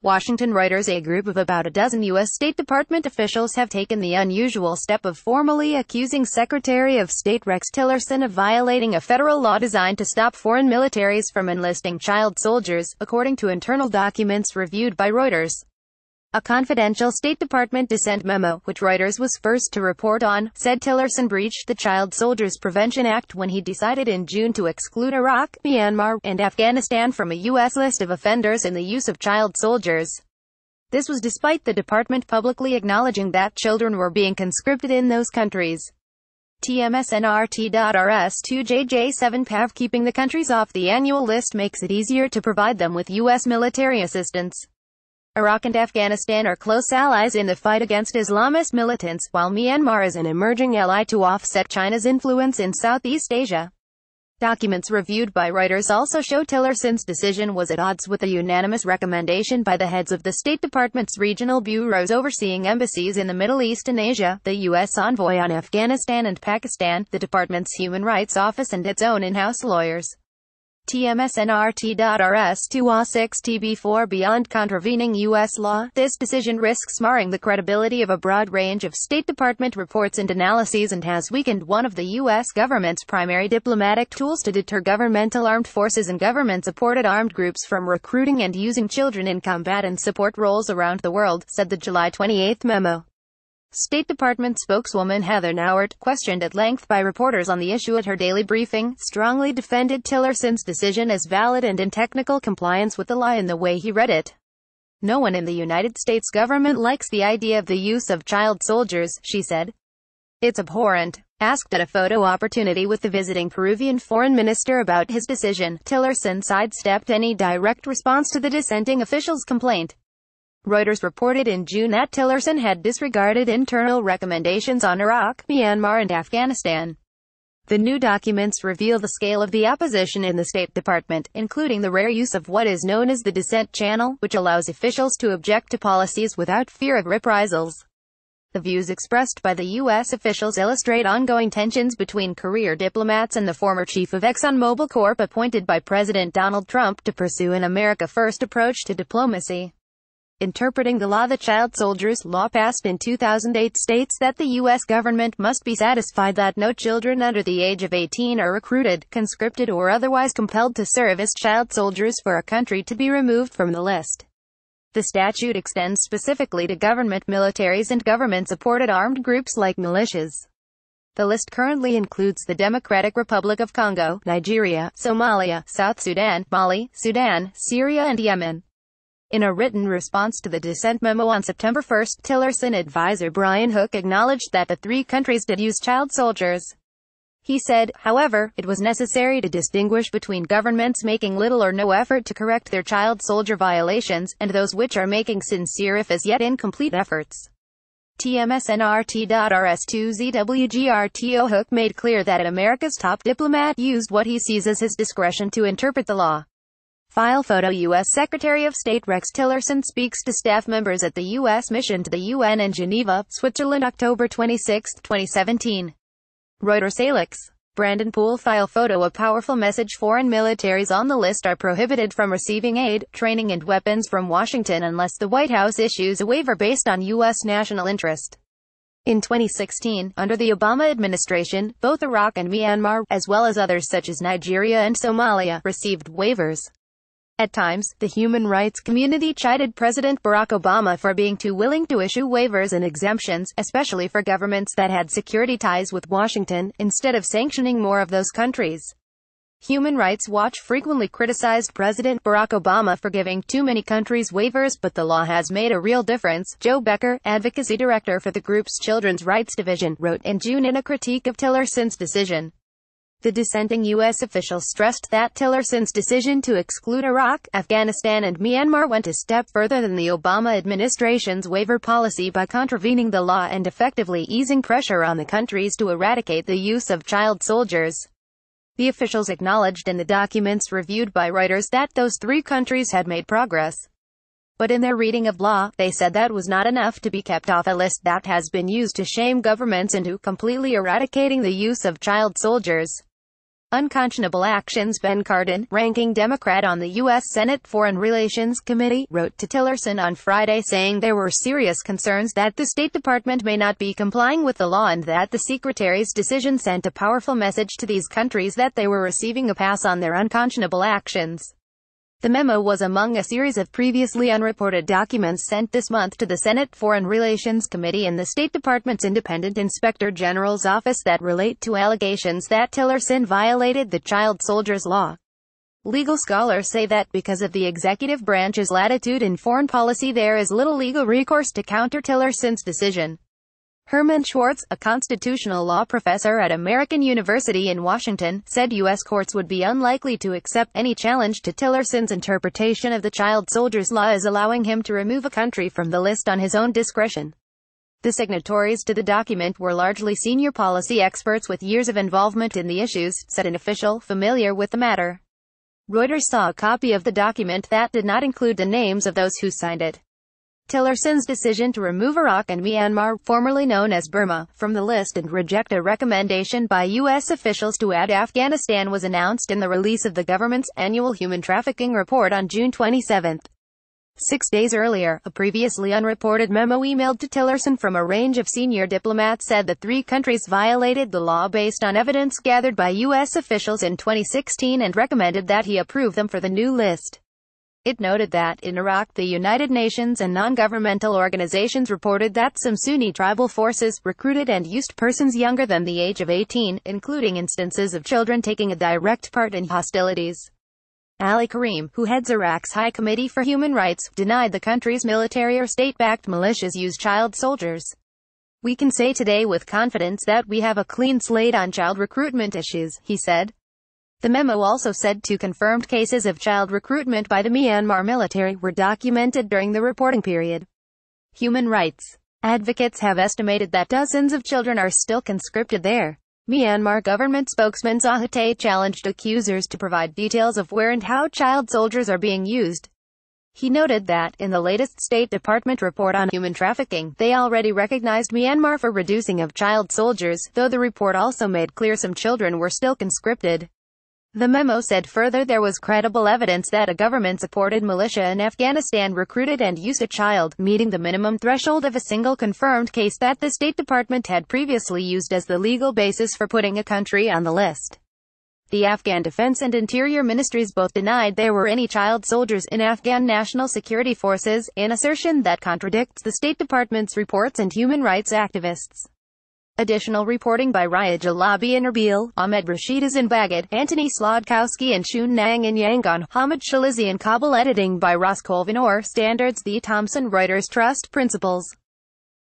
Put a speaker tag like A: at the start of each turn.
A: Washington. Reuters. A group of about a dozen U.S. State Department officials have taken the unusual step of formally accusing Secretary of State Rex Tillerson of violating a federal law designed to stop foreign militaries from enlisting child soldiers, according to internal documents reviewed by Reuters. A confidential State Department dissent memo, which Reuters was first to report on, said Tillerson breached the Child Soldiers Prevention Act when he decided in June to exclude Iraq, Myanmar, and Afghanistan from a U.S. list of offenders in the use of child soldiers. This was despite the department publicly acknowledging that children were being conscripted in those countries. TMSNRT.RS2JJ7 keeping the countries off the annual list makes it easier to provide them with U.S. military assistance. Iraq and Afghanistan are close allies in the fight against Islamist militants, while Myanmar is an emerging ally to offset China's influence in Southeast Asia. Documents reviewed by Reuters also show Tillerson's decision was at odds with a unanimous recommendation by the heads of the State Department's regional bureaus overseeing embassies in the Middle East and Asia, the U.S. envoy on Afghanistan and Pakistan, the department's Human Rights Office and its own in-house lawyers. TMSNRT.RS2A6TB4 Beyond contravening U.S. law, this decision risks marring the credibility of a broad range of State Department reports and analyses and has weakened one of the U.S. government's primary diplomatic tools to deter governmental armed forces and government-supported armed groups from recruiting and using children in combat and support roles around the world, said the July 28 memo. State Department spokeswoman Heather Nauert, questioned at length by reporters on the issue at her daily briefing, strongly defended Tillerson's decision as valid and in technical compliance with the law in the way he read it. No one in the United States government likes the idea of the use of child soldiers, she said. It's abhorrent. Asked at a photo opportunity with the visiting Peruvian foreign minister about his decision, Tillerson sidestepped any direct response to the dissenting official's complaint. Reuters reported in June that Tillerson had disregarded internal recommendations on Iraq, Myanmar and Afghanistan. The new documents reveal the scale of the opposition in the State Department, including the rare use of what is known as the dissent channel, which allows officials to object to policies without fear of reprisals. The views expressed by the U.S. officials illustrate ongoing tensions between career diplomats and the former chief of ExxonMobil Corp. Appointed by President Donald Trump to pursue an America First approach to diplomacy. Interpreting the law. The Child Soldiers Law passed in 2008 states that the U.S. government must be satisfied that no children under the age of 18 are recruited, conscripted or otherwise compelled to serve as child soldiers for a country to be removed from the list. The statute extends specifically to government militaries and government-supported armed groups like militias. The list currently includes the Democratic Republic of Congo, Nigeria, Somalia, South Sudan, Mali, Sudan, Syria and Yemen. In a written response to the dissent memo on September 1, Tillerson advisor Brian Hook acknowledged that the three countries did use child soldiers. He said, however, it was necessary to distinguish between governments making little or no effort to correct their child soldier violations, and those which are making sincere if as yet incomplete efforts. TMSNRT.RS2ZWGRTO Hook made clear that America's top diplomat used what he sees as his discretion to interpret the law. File photo. U.S. Secretary of State Rex Tillerson speaks to staff members at the U.S. mission to the UN in Geneva, Switzerland, October 26, 2017. Reuters. Alex. Brandon Poole. File photo. A powerful message. Foreign militaries on the list are prohibited from receiving aid, training and weapons from Washington unless the White House issues a waiver based on U.S. national interest. In 2016, under the Obama administration, both Iraq and Myanmar, as well as others such as Nigeria and Somalia, received waivers. At times, the human rights community chided President Barack Obama for being too willing to issue waivers and exemptions, especially for governments that had security ties with Washington, instead of sanctioning more of those countries. Human Rights Watch frequently criticized President Barack Obama for giving too many countries waivers, but the law has made a real difference, Joe Becker, advocacy director for the group's Children's Rights Division, wrote in June in a critique of Tillerson's decision. The dissenting U.S. official stressed that Tillerson's decision to exclude Iraq, Afghanistan and Myanmar went a step further than the Obama administration's waiver policy by contravening the law and effectively easing pressure on the countries to eradicate the use of child soldiers. The officials acknowledged in the documents reviewed by Reuters that those three countries had made progress. But in their reading of law, they said that was not enough to be kept off a list that has been used to shame governments into completely eradicating the use of child soldiers. Unconscionable actions. Ben Cardin, ranking Democrat on the U.S. Senate Foreign Relations Committee, wrote to Tillerson on Friday saying there were serious concerns that the State Department may not be complying with the law and that the Secretary's decision sent a powerful message to these countries that they were receiving a pass on their unconscionable actions. The memo was among a series of previously unreported documents sent this month to the Senate Foreign Relations Committee and the State Department's Independent Inspector General's office that relate to allegations that Tillerson violated the child soldiers law. Legal scholars say that because of the executive branch's latitude in foreign policy, there is little legal recourse to counter Tillerson's decision. Herman Schwartz, a constitutional law professor at American University in Washington, said U.S. courts would be unlikely to accept any challenge to Tillerson's interpretation of the child soldiers law as allowing him to remove a country from the list on his own discretion. The signatories to the document were largely senior policy experts with years of involvement in the issues, said an official familiar with the matter. Reuters saw a copy of the document that did not include the names of those who signed it. Tillerson's decision to remove Iraq and Myanmar, formerly known as Burma, from the list and reject a recommendation by U.S. officials to add Afghanistan was announced in the release of the government's annual human trafficking report on June 27. 6 days earlier, a previously unreported memo emailed to Tillerson from a range of senior diplomats said the three countries violated the law based on evidence gathered by U.S. officials in 2016 and recommended that he approve them for the new list. It noted that, in Iraq, the United Nations and non-governmental organizations reported that some Sunni tribal forces recruited and used persons younger than the age of 18, including instances of children taking a direct part in hostilities. Ali Karim, who heads Iraq's High Committee for Human Rights, denied the country's military or state-backed militias use child soldiers. "We can say today with confidence that we have a clean slate on child recruitment issues," he said. The memo also said 2 confirmed cases of child recruitment by the Myanmar military were documented during the reporting period. Human rights advocates have estimated that dozens of children are still conscripted there. Myanmar government spokesman Zahate challenged accusers to provide details of where and how child soldiers are being used. He noted that, in the latest State Department report on human trafficking, they already recognized Myanmar for reducing of child soldiers, though the report also made clear some children were still conscripted. The memo said further there was credible evidence that a government-supported militia in Afghanistan recruited and used a child, meeting the minimum threshold of a single confirmed case that the State Department had previously used as the legal basis for putting a country on the list. The Afghan Defense and Interior Ministries both denied there were any child soldiers in Afghan National Security Forces, an assertion that contradicts the State Department's reports and human rights activists. Additional reporting by Raya Jalabi in Erbil, Ahmed Rashidas in Baghdad, Antony Slodkowski and Shun Nang in Yangon, Hamid Shalizi in Kabul. Editing by Ross Colvin. Standards. The Thomson Reuters Trust Principles.